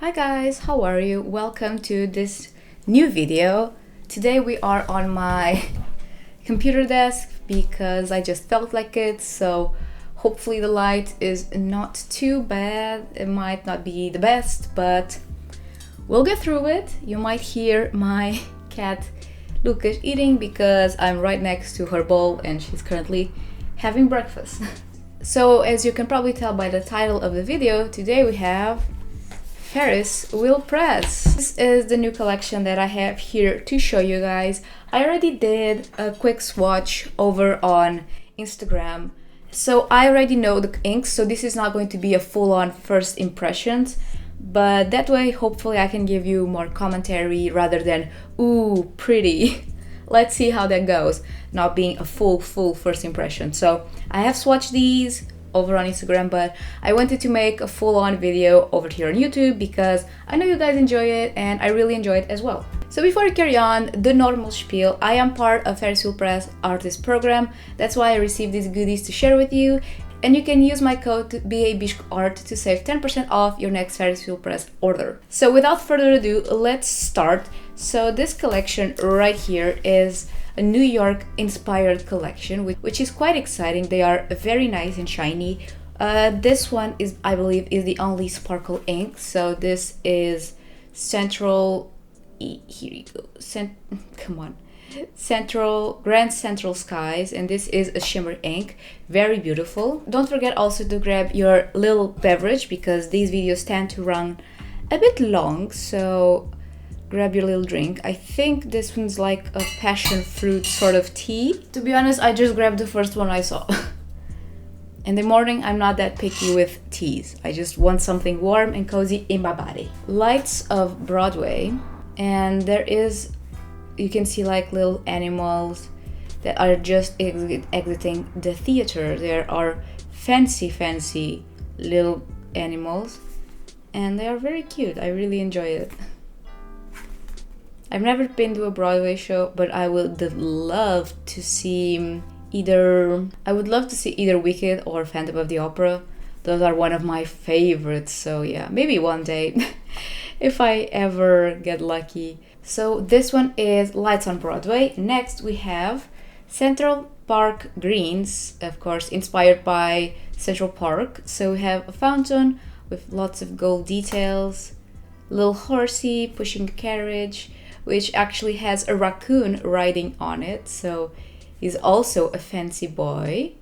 Hi guys, how are you? Welcome to this new video. Today we are on my computer desk because I just felt like it, so hopefully the light is not too bad. It might not be the best, but we'll get through it. You might hear my cat Lucas eating because I'm right next to her bowl and she's currently having breakfast. So as you can probably tell by the title of the video, today we have Ferris Wheel Press. This is the new collection that I have here to show you guys. I already did a quick swatch over on Instagram, so I already know the inks, so this is not going to be a full-on first impressions, but that way hopefully I can give you more commentary rather than ooh pretty. Let's see how that goes, not being a full first impression. So I have swatched these over on Instagram, but I wanted to make a full-on video over here on YouTube because I know you guys enjoy it and I really enjoy it as well. So before I carry on, the normal spiel, I am part of Ferris Wheel Press artist program. That's why I received these goodies to share with you, and you can use my code BABishkArt to save 10% off your next Ferris Wheel Press order. So without further ado, let's start. So this collection right here is a New York inspired collection, which is quite exciting. They are very nice and shiny. This one is, I believe, is the only sparkle ink. So this is Central, here you go, Grand Central Skies, and this is a shimmer ink, very beautiful. Don't forget also to grab your little beverage because these videos tend to run a bit long, so grab your little drink. I think this one's like a passion fruit sort of tea. To be honest, I just grabbed the first one I saw. In the morning, I'm not that picky with teas. I just want something warm and cozy in my body. Lights of Broadway, and there is, you can see like little animals that are just exiting the theater. There are fancy little animals and they are very cute. I really enjoy it. I've never been to a Broadway show, but I would love to see either Wicked or Phantom of the Opera. Those are one of my favorites, so yeah, maybe one day if I ever get lucky. So this one is Lights on Broadway. Next we have Central Park Greens, of course inspired by Central Park. So we have a fountain with lots of gold details, little horsey pushing a carriage, which actually has a raccoon riding on it. So he's also a fancy boy.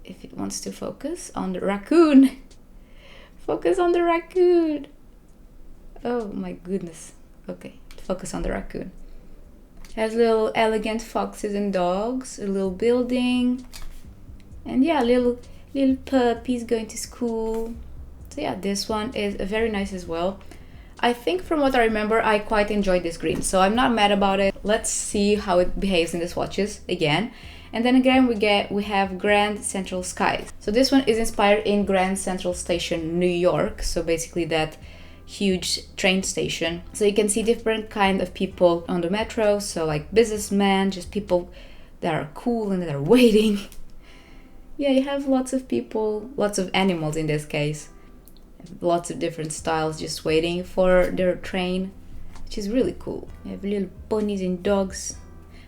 If it wants to focus on the raccoon. Focus on the raccoon. Oh my goodness. Okay. Focus on the raccoon. Has little elegant foxes and dogs, a little building, and yeah, little puppies going to school. So yeah, this one is very nice as well. I think from what I remember, I quite enjoyed this green, so I'm not mad about it. Let's see how it behaves in the swatches again. And then again we have Grand Central Skies. So this one is inspired in Grand Central Station, New York. So basically that huge train station. So you can see different kind of people on the metro, so like businessmen, just people that are cool and that are waiting. Yeah, you have lots of people, lots of animals in this case, lots of different styles just waiting for their train, which is really cool. You have little ponies and dogs,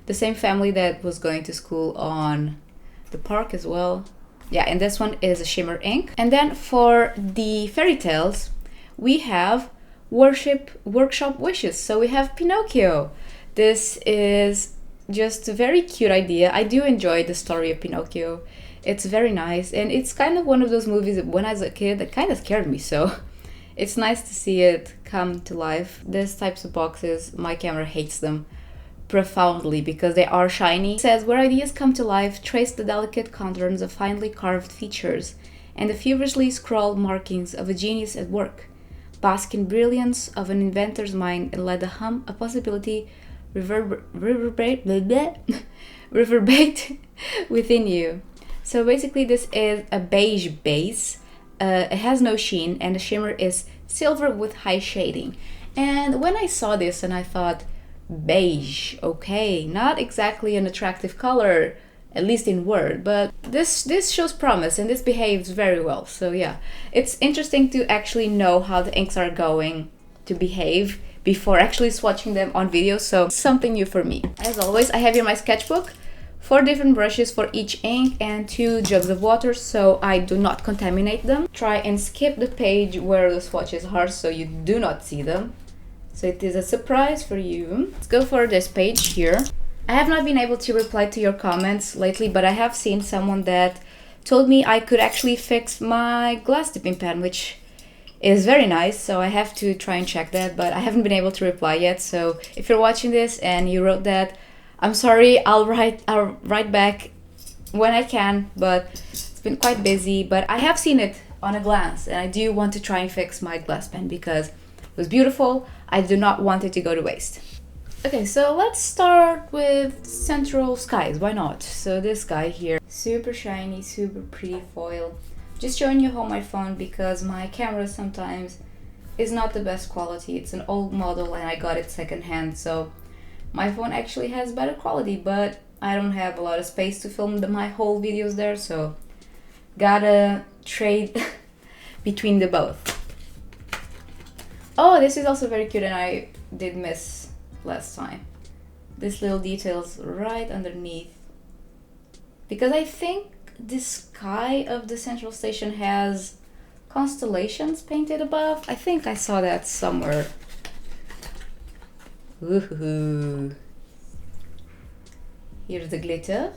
the same family that was going to school on the park as well. Yeah, and this one is a shimmer ink. And then for the FerriTales, we have Workshop Wishes. So we have Pinocchio. This is just a very cute idea. I do enjoy the story of Pinocchio. It's very nice, and it's kind of one of those movies that when I was a kid that kind of scared me, so it's nice to see it come to life. These types of boxes, my camera hates them profoundly because they are shiny. It says, where ideas come to life, trace the delicate contours of finely carved features and the feverishly scrawled markings of a genius at work. Bask in brilliance of an inventor's mind and let the hum of possibility reverberate within you. So basically this is a beige base. It has no sheen and the shimmer is silver with high shading. And when I saw this and I thought, beige, okay, not exactly an attractive color at least in word, but this shows promise and this behaves very well. So yeah, it's interesting to actually know how the inks are going to behave before actually swatching them on video, so something new for me. As always, I have here my sketchbook, 4 different brushes for each ink and 2 jugs of water so I do not contaminate them. Try and skip the page where the swatches are so you do not see them. So it is a surprise for you. Let's go for this page here. I have not been able to reply to your comments lately, but I have seen someone that told me I could actually fix my glass dipping pen, which is very nice, so I have to try and check that, but I haven't been able to reply yet. So if you're watching this and you wrote that, I'm sorry, I'll write back when I can, but it's been quite busy. But I have seen it on a glance and I do want to try and fix my glass pen because it was beautiful. I do not want it to go to waste. Okay, so let's start with Central Skies, why not? So this guy here, super shiny, super pretty foil. Just showing you how my phone, because my camera sometimes is not the best quality. It's an old model and I got it secondhand, so my phone actually has better quality, but I don't have a lot of space to film my whole videos there, so gotta trade between the both. Oh, this is also very cute and I did miss last time. This little details right underneath. Because I think the sky of the central station has constellations painted above. I think I saw that somewhere. Woohoo! Here's the glitter.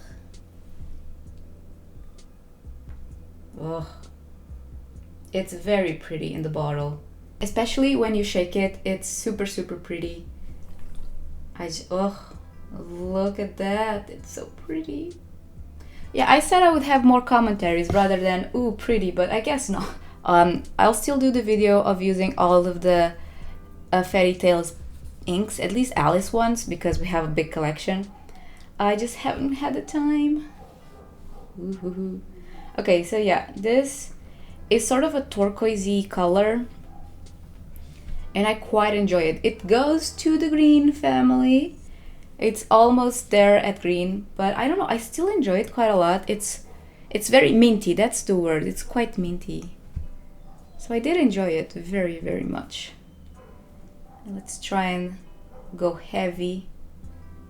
Oh, it's very pretty in the bottle. Especially when you shake it, it's super pretty. Oh, look at that, it's so pretty. Yeah, I said I would have more commentaries rather than ooh pretty, but I guess not. I'll still do the video of using all of the FerriTales inks, at least Alice ones, because we have a big collection. I just haven't had the time. Ooh. Okay, so yeah, this is sort of a turquoisey color and I quite enjoy it. It goes to the green family. It's almost there at green, but I don't know, I still enjoy it quite a lot. It's very minty, that's the word. It's quite minty. So I did enjoy it very much. Let's try and go heavy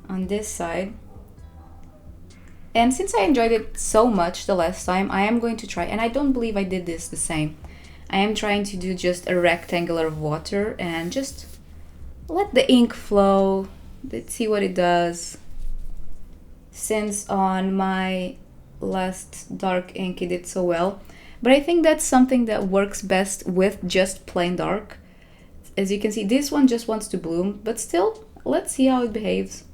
on this side. And since I enjoyed it so much the last time, I am going to try, and I don't believe I did this the same. I am trying to do just a rectangle of water and just let the ink flow. Let's see what it does. Since on my last dark ink it did so well. But I think that's something that works best with just plain dark. As you can see, this one just wants to bloom, but still, let's see how it behaves.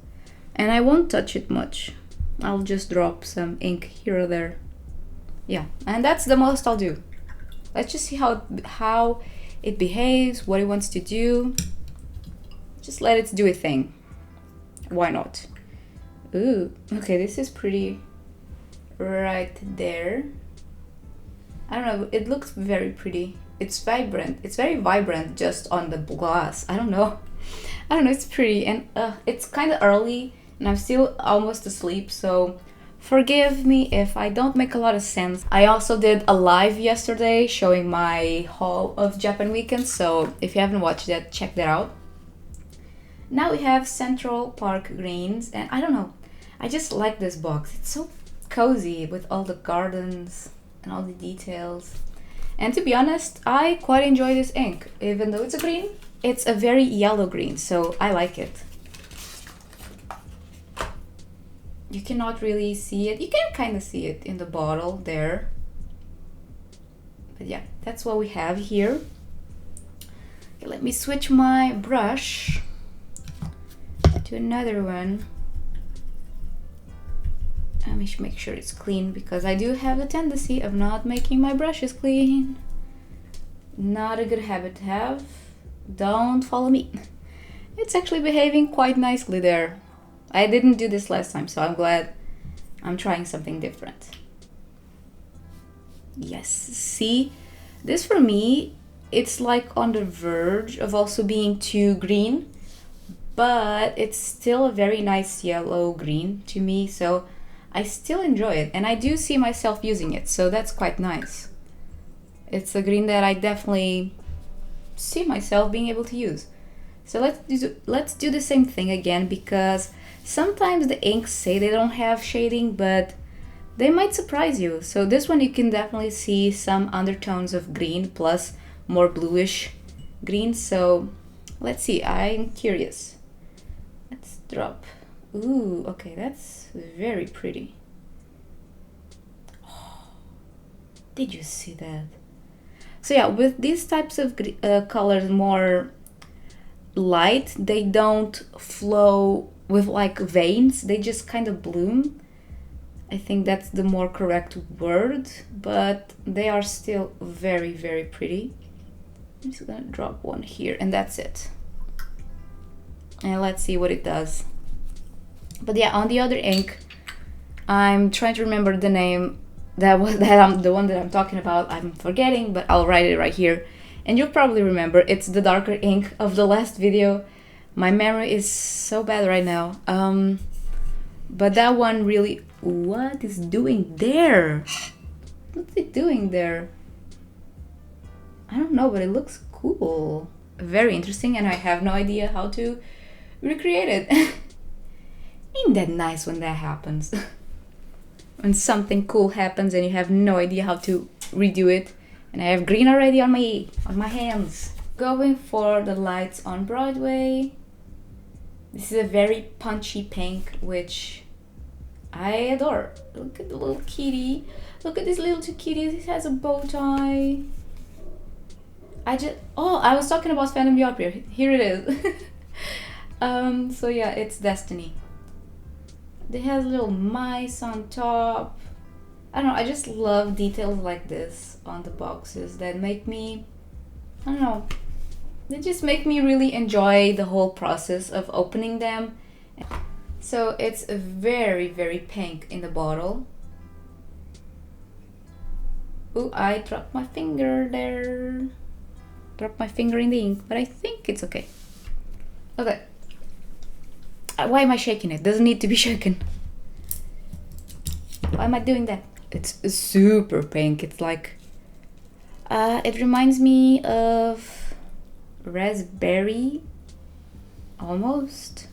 And I won't touch it much. I'll just drop some ink here or there. Yeah, and that's the most I'll do. Let's just see how it behaves, what it wants to do. Just let it do a thing. Why not? Ooh, okay, this is pretty right there. I don't know, it looks very pretty. It's vibrant. It's very vibrant just on the glass. I don't know, it's pretty, and it's kind of early and I'm still almost asleep, so forgive me if I don't make a lot of sense. I also did a live yesterday showing my haul of Japan weekends, so if you haven't watched that, check that out. Now we have Central Park Greens, and I don't know, I just like this box. It's so cozy with all the gardens and all the details. And to be honest, I quite enjoy this ink. Even though it's a green, it's a very yellow green, so I like it. You cannot really see it. You can kind of see it in the bottle there. But yeah, that's what we have here. Okay, let me switch my brush to another one. Let me make sure it's clean, because I do have a tendency of not making my brushes clean. Not a good habit to have. Don't follow me. It's actually behaving quite nicely there. I didn't do this last time, so I'm glad I'm trying something different. Yes, see, this for me, it's like on the verge of also being too green, but it's still a very nice yellow green to me, so I still enjoy it, and I do see myself using it, so that's quite nice. It's a green that I definitely see myself being able to use. So let's do the same thing again, because sometimes the inks say they don't have shading, but they might surprise you. So this one you can definitely see some undertones of green plus more bluish green. So let's see, I'm curious. Let's drop. Ooh, okay, that's very pretty. Oh, did you see that? So yeah, with these types of colors, more light, they don't flow with like veins, they just kind of bloom. I think that's the more correct word, but they are still very, very pretty. I'm just gonna drop one here, and that's it. And let's see what it does. But yeah, on the other ink, I'm trying to remember the name. The one that I'm talking about. I'm forgetting, but I'll write it right here, and you'll probably remember. It's the darker ink of the last video. My memory is so bad right now. But that one really. What is doing there? What's it doing there? I don't know, but it looks cool. Very interesting, and I have no idea how to recreate it. Ain't that nice when that happens? When something cool happens and you have no idea how to redo it. And I have green already on my hands. Going for the lights on Broadway. This is a very punchy pink, which I adore. Look at the little kitty. Look at this little two kitties. It has a bow tie. I was talking about Phantom of the Opera. Here it is. So yeah, it's Destiny. They have little mice on top. I don't know, I just love details like this on the boxes that make me, I don't know, they just make me really enjoy the whole process of opening them. So it's very, very pink in the bottle. Ooh, I dropped my finger there. Dropped my finger in the ink, but I think it's okay. Okay. Why am I shaking it? Doesn't need to be shaken. Why am I doing that? It's super pink. It's like, it reminds me of raspberry, almost.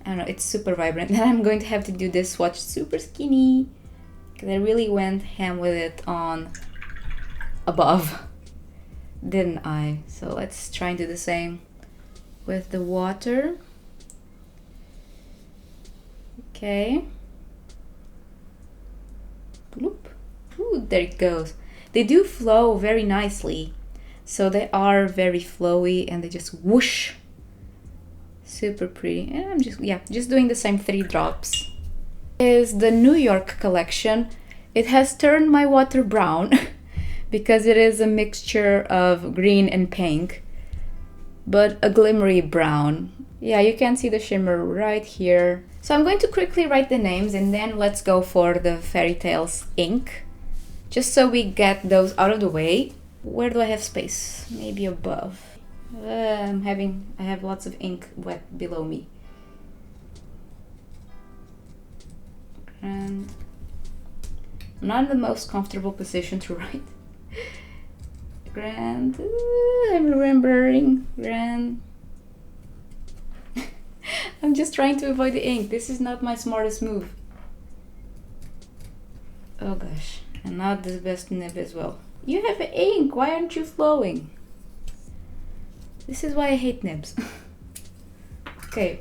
I don't know, it's super vibrant. And I'm going to have to do this swatch super skinny, because I really went ham with it on above, didn't I? So let's try and do the same with the water. Okay. Bloop. Ooh, there it goes. They do flow very nicely. So they are very flowy and they just whoosh. Super pretty. And I'm just doing the same 3 drops. Is the New York collection. It has turned my water brown because it is a mixture of green and pink, but a glimmery brown. Yeah, you can see the shimmer right here. So I'm going to quickly write the names and then let's go for the FerriTales ink. Just so we get those out of the way. Where do I have space? Maybe above. I have lots of ink wet below me. And I'm not in the most comfortable position to write. Grand. I'm remembering. Grand. I'm just trying to avoid the ink. This is not my smartest move. Oh gosh. And not the best nib as well. You have ink. Why aren't you flowing? This is why I hate nibs. Okay.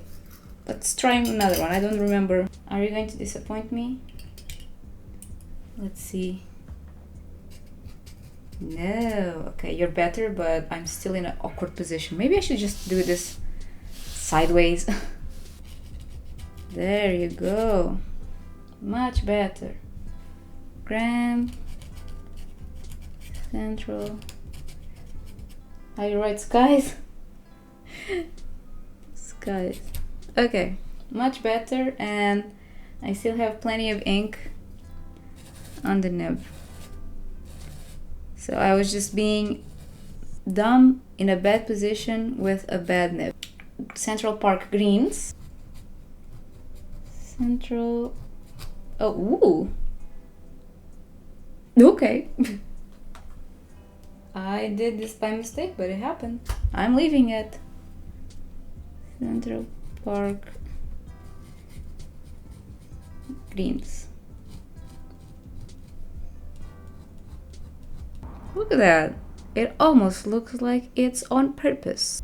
Let's try another one. I don't remember. Are you going to disappoint me? Let's see. No. Okay, you're better, but I'm still in an awkward position. Maybe I should just do this sideways. There you go. Much better. Gram. Central. Are you right, skies? Skies. Okay, much better, and I still have plenty of ink on the nib. So I was just being dumb in a bad position with a bad nib. Central Park greens. Central Oh, ooh. Okay. I did this by mistake, but it happened. I'm leaving it. Central Park greens. Look at that. It almost looks like it's on purpose.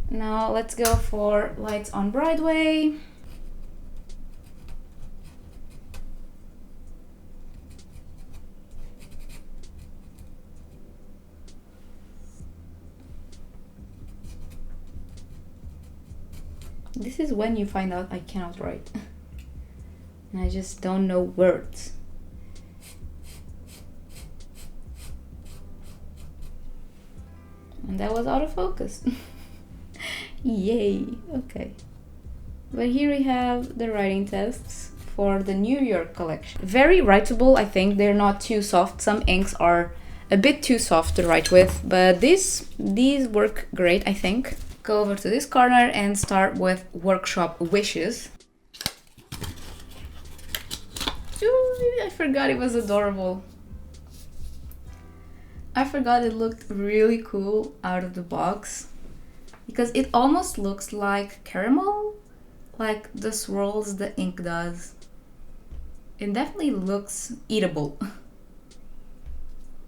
Now let's go for lights on Broadway. This is when you find out I cannot write. And I just don't know words. And that was out of focus. Yay, okay. But here we have the writing tests for the New York collection. Very writable, I think. They're not too soft. Some inks are a bit too soft to write with, but these work great, I think. Go over to this corner and start with Workshop Wishes. Ooh, I forgot it was adorable. I forgot it looked really cool out of the box because it almost looks like caramel, like the swirls the ink does. It definitely looks eatable.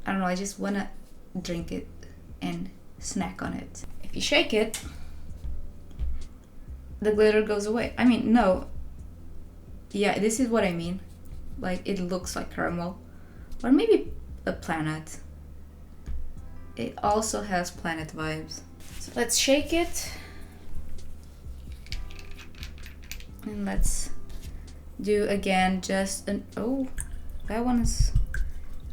I don't know, I just wanna drink it and snack on it. If you shake it, the glitter goes away. I mean, no. Yeah, this is what I mean. Like, it looks like caramel. Or maybe a planet. It also has planet vibes. So let's shake it. And let's do again just an... Oh, that one is...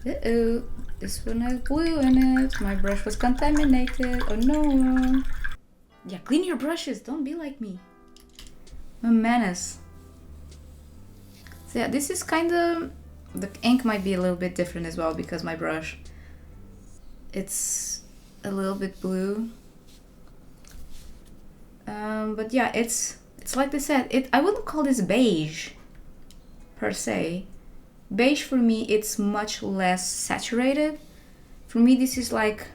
Uh-oh. This one has glue in it. My brush was contaminated. Oh no. Yeah, clean your brushes. Don't be like me. I'm a menace. So yeah, this is kind of... The ink might be a little bit different as well because my brush... It's a little bit blue. But yeah, it's like they said. I wouldn't call this beige, per se. Beige for me, it's much less saturated. For me, this is like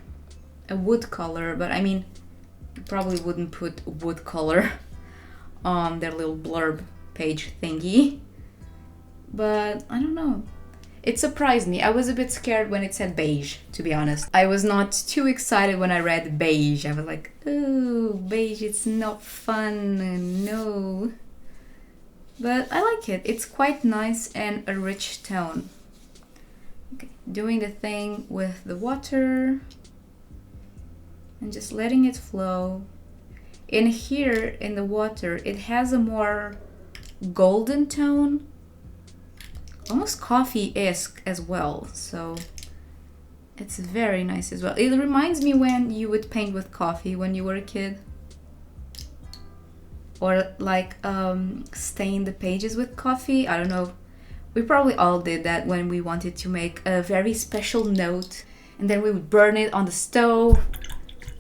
a wood color, but I mean, you probably wouldn't put wood color on their little blurb page thingy. But I don't know. It surprised me. I was a bit scared when it said beige, to be honest. I was not too excited when I read beige. I was like, oh, beige, it's not fun, no. But I like it. It's quite nice and a rich tone. Okay, doing the thing with the water and just letting it flow. In here, in the water, it has a more golden tone, almost coffee-esque as well. So it's very nice as well. It reminds me when you would paint with coffee when you were a kid. Or like stain the pages with coffee. I don't know. We probably all did that when we wanted to make a very special note. And then we would burn it on the stove.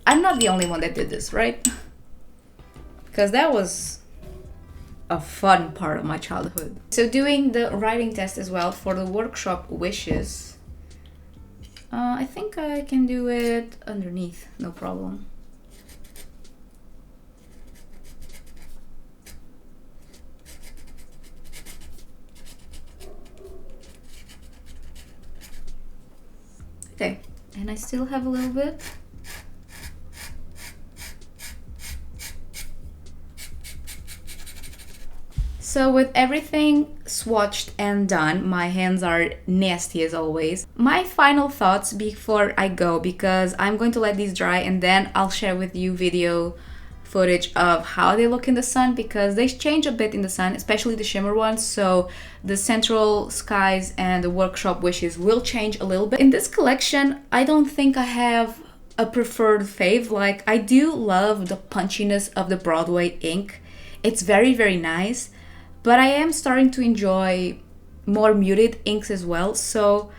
I'm not the only one that did this, right? Because that was a fun part of my childhood. So doing the writing test as well for the Workshop Wishes. I think I can do it underneath, no problem. Okay, and I still have a little bit. So with everything swatched and done, my hands are nasty as always. My final thoughts before I go, because I'm going to let these dry and then I'll share with you video footage of how they look in the sun, because they change a bit in the sun, especially the shimmer ones. So the central skies and the Workshop Wishes will change a little bit. In this collection, I don't think I have a preferred fave. Like, I do love the punchiness of the Broadway ink. It's very, very nice. But I am starting to enjoy more muted inks as well. So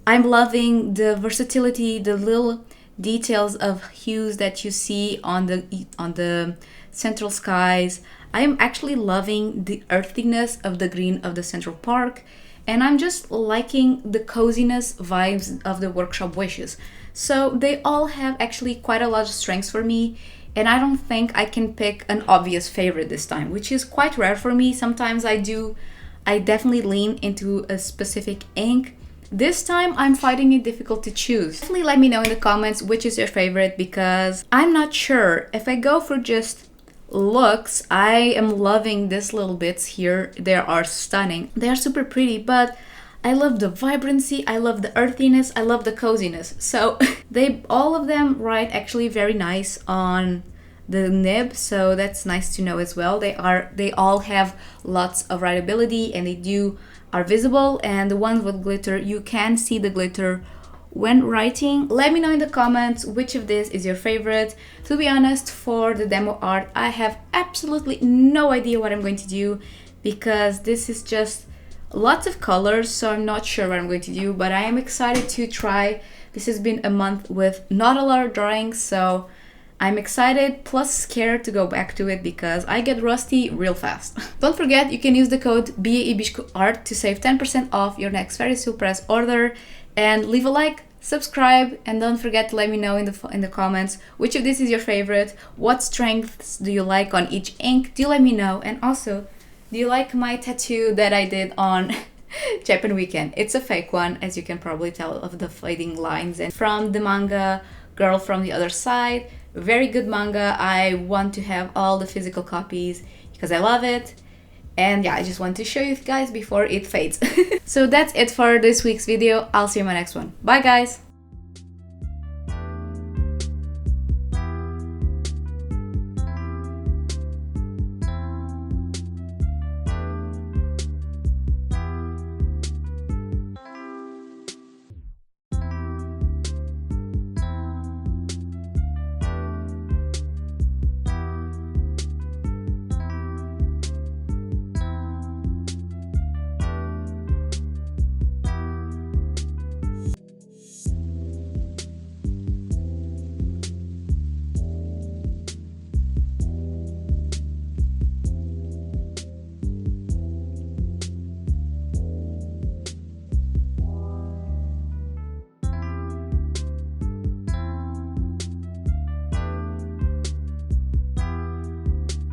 I'm loving the versatility, the little details of hues that you see on the central skies. I am actually loving the earthiness of the green of the Central Park and I'm just liking the coziness vibes of the workshop wishes. So they all have actually quite a lot of strengths for me, and I don't think I can pick an obvious favorite this time, which is quite rare for me. Sometimes I definitely lean into a specific ink. This time I'm finding it difficult to choose. Definitely let me know in the comments which is your favorite, because I'm not sure. If I go for just looks, I am loving these little bits here. They are stunning. They are super pretty, but I love the vibrancy, I love the earthiness, I love the coziness. So they all of them write actually very nice on the nib, so that's nice to know as well. They all have lots of writability, and they are visible, and the ones with glitter, you can see the glitter when writing. Let me know in the comments which of this is your favorite. To be honest, for the demo art, I have absolutely no idea what I'm going to do, because this is just lots of colors, so I'm not sure what I'm going to do, but I am excited to try. This has been a month with not a lot of drawings, so I'm excited plus scared to go back to it because I get rusty real fast. Don't forget, you can use the code BAEBishkuArt to save 10% off your next Ferris Wheel Press order, and leave a like, subscribe, and don't forget to let me know in the comments which of this is your favorite. What strengths do you like on each ink? Do let me know. And also, do you like my tattoo that I did on Japan weekend? It's a fake one, as you can probably tell of the fading lines, and from the manga Girl from the Other Side. Very good manga. I want to have all the physical copies because I love it. And yeah, I just want to show you guys before it fades. So that's it for this week's video. I'll see you in my next one. Bye guys!